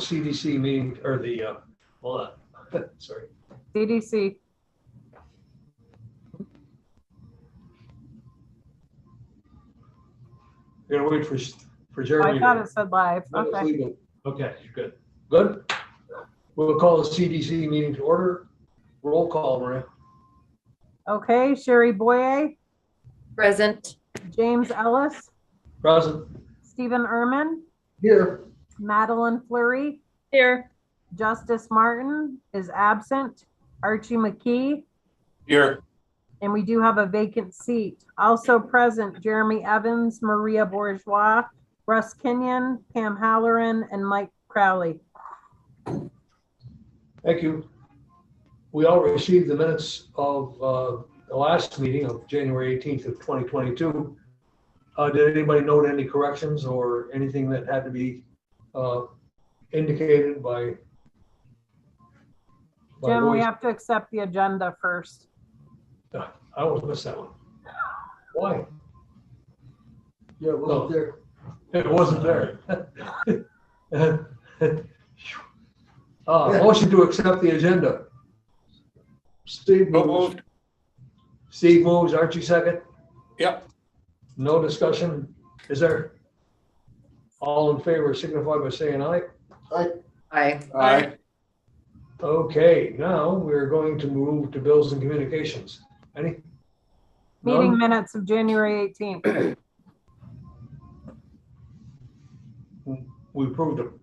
CDC meeting, or the, hold on, sorry. CDC. You're gonna wait for Oh, Jeremy. I thought it said live. No, it's Okay. legal. Okay, good. Good. We'll call the CDC meeting to order. Roll call, Maria. Okay, Sherry Boye, Present. James Ellis, Present. Stephen Ehrman, Here. Madeline Fleury, Here. Justice Martin is absent, Archie McKee, Here. and we do have a vacant seat. Also present, Jeremy Evans, Maria Bourgeois, Russ Kenyon, Pam Halloran, and Mike Crowley. Thank you. We all received the minutes of the last meeting of January 18th of 2022. Did anybody note any corrections or anything that had to be indicated by Jim, we voice? have to accept the agenda first. I always miss that one. Why? Yeah, it wasn't there. It wasn't there. Motion to accept the agenda. Steve So moves. moved. Steve moves, Archie second. Yep. No discussion. Is there? All in favor signify by saying aye. Aye. Aye. Okay, now we're going to move to bills and communications. Any? Meeting None? minutes of January 18th. We approved them.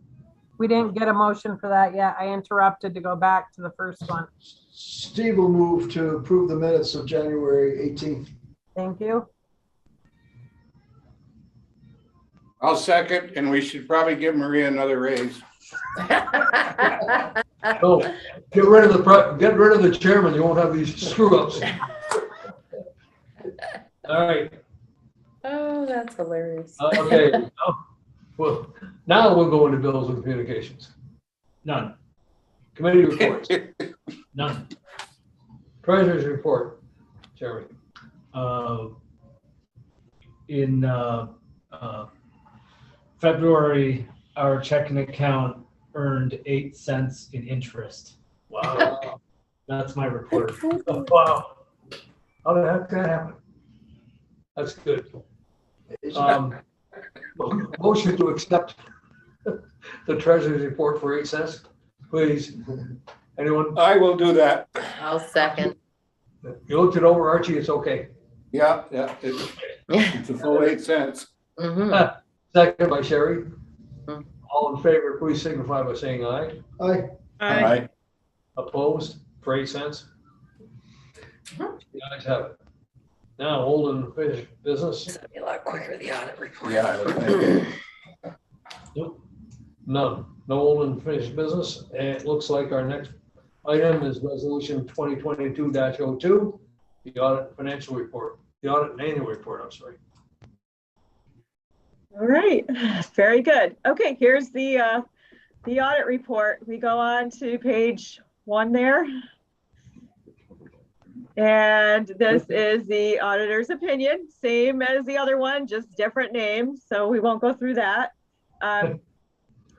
We didn't get a motion for that yet. I interrupted to go back to the first one. Steve will move to approve the minutes of January 18th. Thank you. I'll second, and we should probably give Maria another raise. Oh, get rid of the chairman. You won't have these screw ups. All right. Oh, that's hilarious. Okay. Well, now we'll go into bills and communications. None. Committee reports. None. Treasurer's report. Jeremy. In February, our checking account earned 8 cents in interest. Wow. That's my report. Wow. How the heck did that happen? That's good. Motion to accept the treasurer's report for 8 cents, please. Anyone? I will do that. I'll second. You looked it over, Archie, it's okay. Yeah, it's a full 8 cents. Mhm. Second by Sherry. Hmm. All in favor, please signify by saying aye. Aye. Aye. Opposed for 8 cents? Mhm. The ayes have it. Now, old and finished business, It's gonna be a lot quicker, the audit report. Yeah, I would think. none. No old and finished business. And it looks like our next item is resolution 2022-02, the audit financial report, the audit and annual report, I'm sorry. All right, very good. Okay, here's the audit report. We go on to page 1 there. And this is the auditor's opinion, same as the other one, just different names. So we won't go through that. It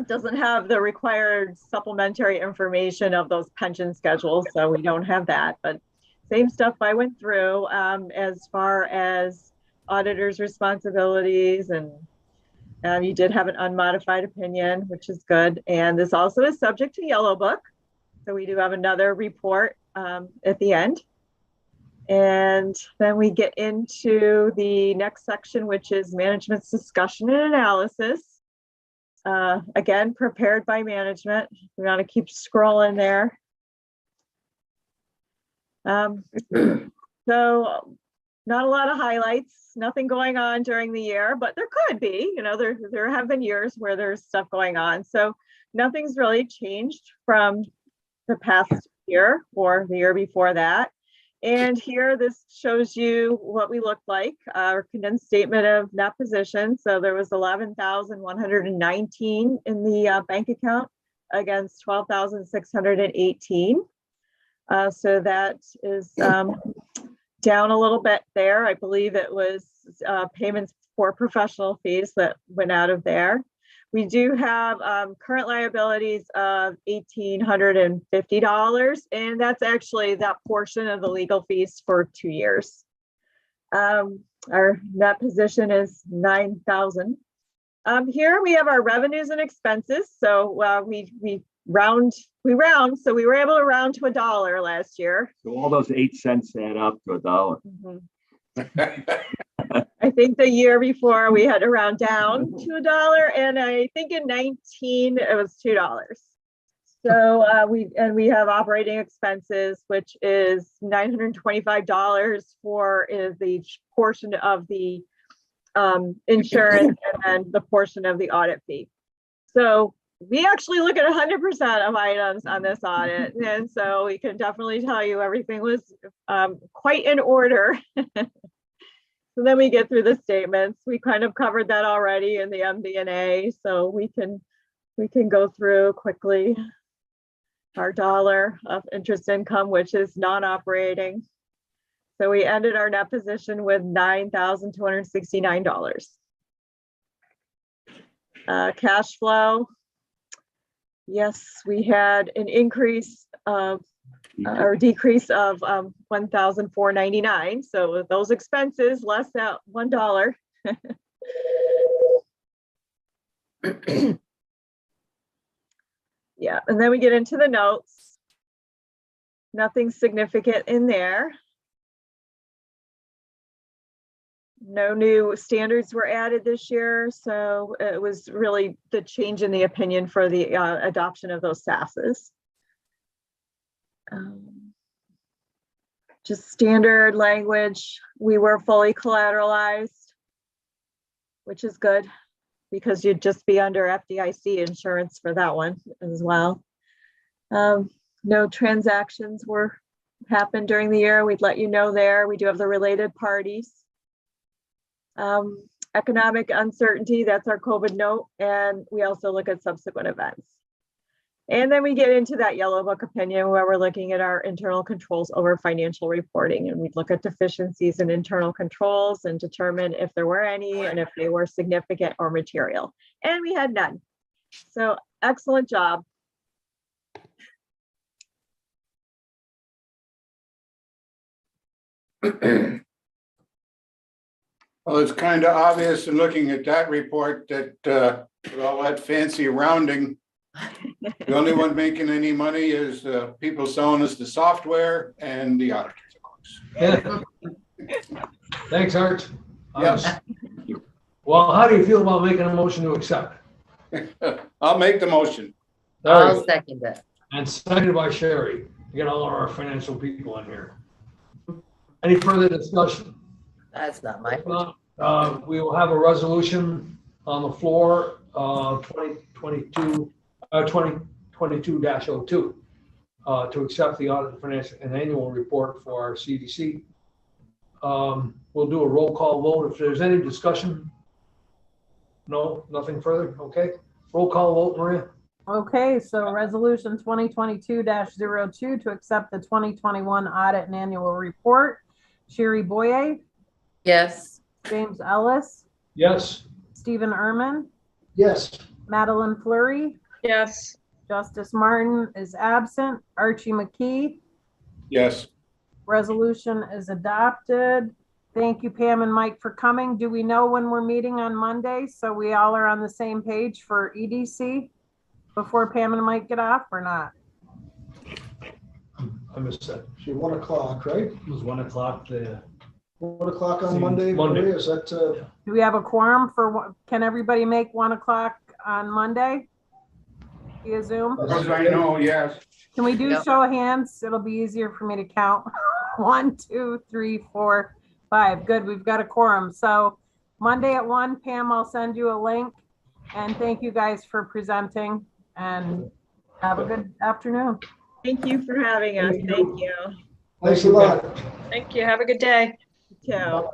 doesn't have the required supplementary information of those pension schedules, so we don't have that. But same stuff I went through as far as auditor's responsibilities, and you did have an unmodified opinion, which is good. And this also is subject to Yellow Book. So we do have another report at the end. And then we get into the next section, which is management's discussion and analysis. Again, prepared by management. We want to keep scrolling there. So not a lot of highlights, nothing going on during the year, but there could be, there have been years where there's stuff going on. So nothing's really changed from the past year or the year before that. And here, this shows you what we look like, our condensed statement of net position. So there was 11,119 in the bank account against 12,618. So that is down a little bit there. I believe it was payments for professional fees that went out of there. We do have current liabilities of $1,850, and that's actually that portion of the legal fees for 2 years. Our net position is 9,000. Here we have our revenues and expenses. So we round, so we were able to round to $1 last year. So all those 8 cents add up to $1. Mhm. I think the year before we had to round down to $1, and I think in 19 it was $2. So we have operating expenses, which is $925 for the portion of the insurance and then the portion of the audit fee. So we actually look at 100% of items on this audit, and so we can definitely tell you everything was quite in order. So then we get through the statements. We kind of covered that already in the MD&A, so we can go through quickly our dollar of interest income, which is non-operating. So we ended our net position with $9,269. Cash flow. Yes, we had an increase of or decrease of 1,499. So with those expenses less that $1. Yeah, and then we get into the notes. Nothing significant in there. No new standards were added this year, so it was really the change in the opinion for the adoption of those SASs. Just standard language. We were fully collateralized, which is good because you'd just be under FDIC insurance for that one as well. No transactions happened during the year. We'd let you know there. We do have the related parties. Economic uncertainty, that's our COVID note. And we also look at subsequent events. And then we get into that yellow book opinion where we're looking at our internal controls over financial reporting. And we'd look at deficiencies in internal controls and determine if there were any and if they were significant or material. And we had none. So excellent job. Well, it's kind of obvious in looking at that report that with all that fancy rounding, the only one making any money is people selling us the software and the auditors, of course. Yeah. Thanks, Art. Yes. Well, how do you feel about making a motion to accept? I'll make the motion. I'll second that. And seconded by Sherry. Get all of our financial people in here. Any further discussion? That's not my. We will have a resolution on the floor, 2022-02, to accept the audit financial and annual report for our CDC. We'll do a roll call vote. If there's any discussion, no, nothing further. Okay, roll call vote, Maria. Okay, so resolution 2022-02 to accept the 2021 audit and annual report. Sherry Boyer, Yes. James Ellis, Yes. Stephen Ehrman, Yes. Madeline Fleury, Yes. Justice Martin is absent, Archie McKee. Yes. Resolution is adopted. Thank you, Pam and Mike, for coming. Do we know when we're meeting on Monday? So we all are on the same page for EDC before Pam and Mike get off or not? I missed that. So 1 o'clock, right? It was 1 o'clock. 1 o'clock on Monday. Maria, is that, Do we have a quorum for, can everybody make 1 o'clock on Monday via Zoom? As I know, yes. Can we do Yep. show of hands? It'll be easier for me to count. 1, 2, 3, 4, 5. Good, we've got a quorum. So Monday at 1, Pam, I'll send you a link. And thank you guys for presenting and have a good afternoon. Thank you for having us. Thank you. thanks a lot. Thank you. Have a good day. You too.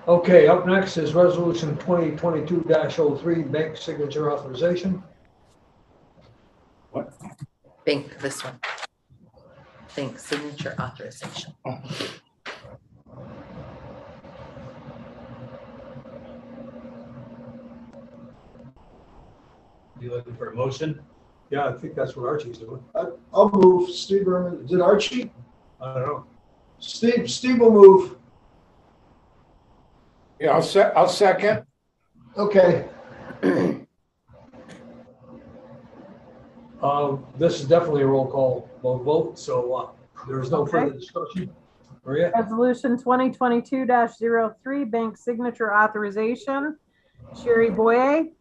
Okay, up next is resolution 2022-03, bank signature authorization. Think this one. Think signature authorization. You looking for a motion? Yeah, I think that's what Archie's doing. I'll move. Steve Berman, did Archie? I don't know. Steve will move. Yeah, I'll second. Okay. This is definitely a roll call vote, so there is no further discussion. Maria? Resolution 2022-03, bank signature authorization. Sherry Boye,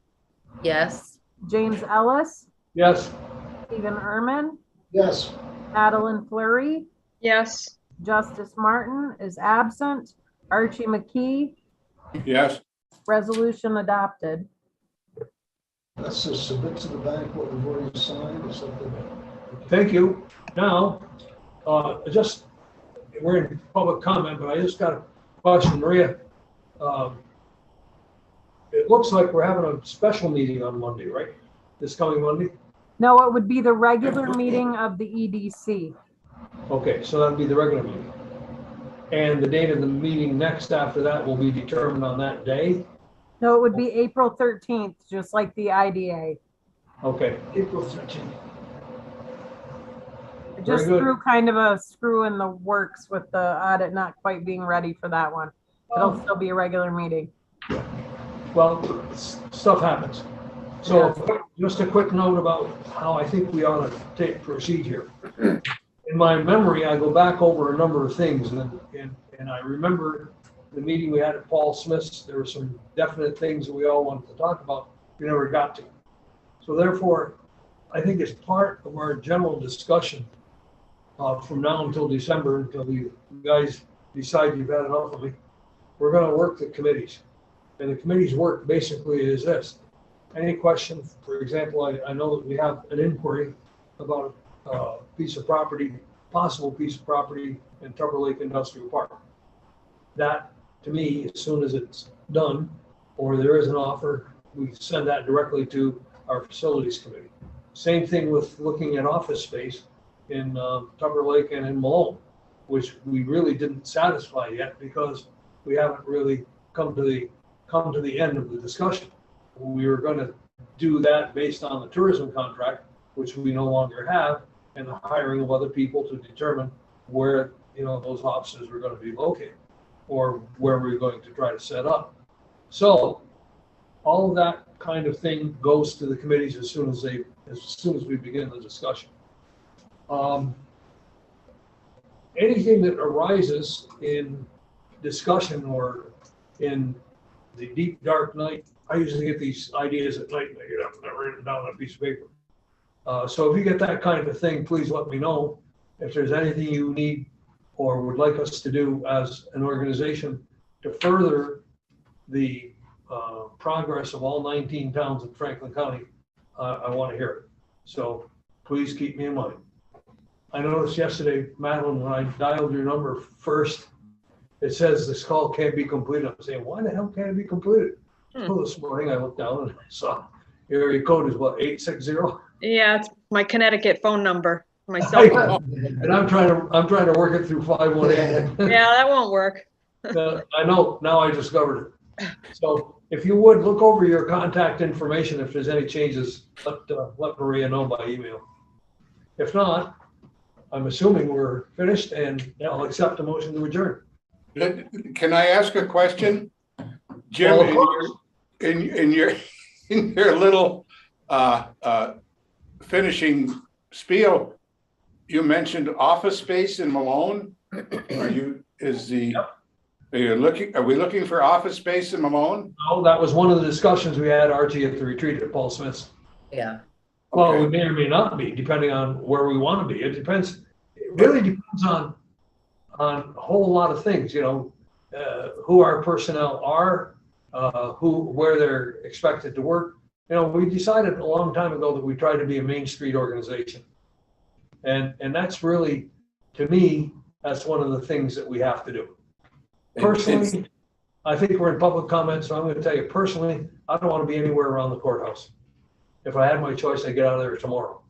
Yes. James Ellis, Yes. Stephen Erman, Yes. Madeline Fleury, Yes. Justice Martin is absent. Archie McKee, Yes. resolution adopted. That's to submit to the bank what we've already signed or something. Thank you. Now, we're in public comment, but I just got a question, Maria. It looks like we're having a special meeting on Monday, right? This coming Monday? No, it would be the regular meeting of the EDC. Okay, so that'll be the regular meeting. And the date of the meeting next after that will be determined on that day? No, it would be April 13th, just like the IDA. Okay, April 13th. I just Very good. threw kind of a screw in the works with the audit not quite being ready for that one. It'll still be a regular meeting. well, stuff happens. So just a quick note about how I think we ought to proceed here. In my memory, I go back over a number of things and I remember the meeting we had at Paul Smith's. There were some definite things that we all wanted to talk about. We never got to. So therefore, I think as part of our general discussion from now until December, until you guys decide you've had enough of me, we're going to work the committees. And the committee's work basically is this. Any question, for example, I know that we have an inquiry about a piece of property, possible piece of property in Tupper Lake Industrial Park. That, to me, as soon as it's done, or there is an offer, we send that directly to our facilities committee. Same thing with looking at office space in Tupper Lake and in Malone, which we really didn't satisfy yet because we haven't really come to the end of the discussion. We were going to do that based on the tourism contract, which we no longer have, and the hiring of other people to determine where those offices were going to be located or where we're going to try to set up. So all of that kind of thing goes to the committees as soon as we begin the discussion. Anything that arises in discussion or in the deep dark night, I usually get these ideas at night and I get up and I write them down on a piece of paper. So if you get that kind of thing, please let me know. If there's anything you need or would like us to do as an organization to further the progress of all 19 towns in Franklin County, I want to hear it. So please keep me in mind. I noticed yesterday, Madeline, when I dialed your number first, it says this call can't be completed. I'm saying, why the hell can't it be completed? So this morning I looked down and I saw your area code is what, 860? Yeah, it's my Connecticut phone number, my cell phone. And I'm trying to work it through 518. Yeah, that won't work. I know, now I discovered it. So if you would look over your contact information, if there's any changes, let Maria know by email. If not, I'm assuming we're finished and I'll accept a motion to adjourn. Can I ask a question? Jim, Well, in your little finishing spiel, you mentioned office space in Malone. Are we looking for office space in Malone? No, that was one of the discussions we had, Archie, at the retreat at Paul Smith's. Yeah. Well, Okay. we may or may not be, depending on where we want to be. It depends. It really depends on a whole lot of things, who our personnel are, where they're expected to work. We decided a long time ago that we try to be a Main Street organization. And that's really, to me, that's one of the things that we have to do. Personally, I think we're in public comment, so I'm going to tell you personally, I don't want to be anywhere around the courthouse. If I had my choice, I'd get out of there tomorrow.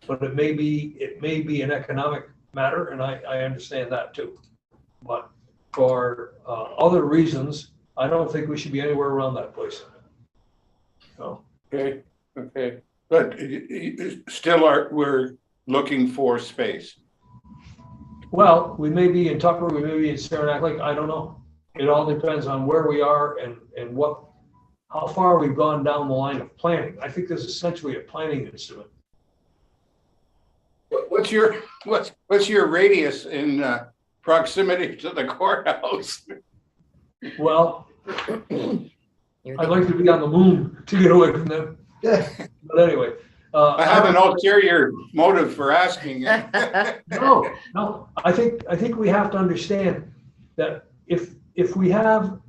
But it may be an economic matter, and I understand that too. But for other reasons, I don't think we should be anywhere around that place. So. Okay. But still we're looking for space. Well, we may be in Tucker, we may be in Saranac Lake, I don't know. It all depends on where we are and how far we've gone down the line of planning. I think this is essentially a planning instrument. What's your radius in proximity to the courthouse? Well, You're I'd the- like to be on the moon to get away from them. But anyway. I have an ulterior motive for asking. No, I think we have to understand that if we have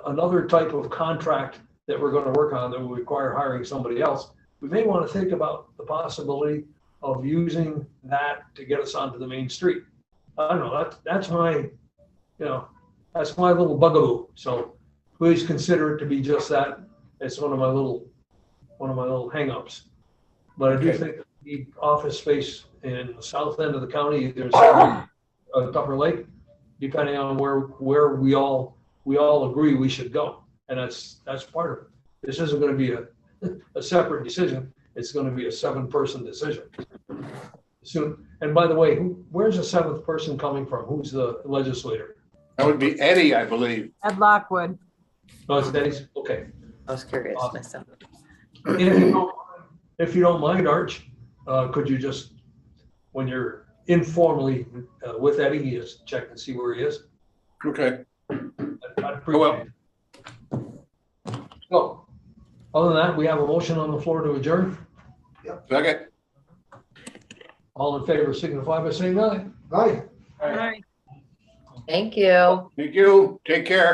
another type of contract that we're going to work on that will require hiring somebody else, we may want to think about the possibility of using that to get us onto the main street. I don't know, that's my little bugaboo. So please consider it to be just that. It's one of my little hang-ups. But I do think the office space in the south end of the county, either in Tupper Lake, depending on where we all agree we should go. And that's part of it. This isn't going to be a separate decision. It's going to be a 7-person decision. Soon. And by the way, where's the 7th person coming from? Who's the legislator? That would be Eddie, I believe. Ed Lockwood. Oh, it's Eddie's? Okay. I was curious myself. And if you don't mind, Arch, could you just, when you're informally with Eddie, you just check and see where he is? Okay. I'd appreciate it. So, other than that, we have a motion on the floor to adjourn. Second. All in favor signify by saying aye. Aye. All right. Thank you. Thank you. Take care.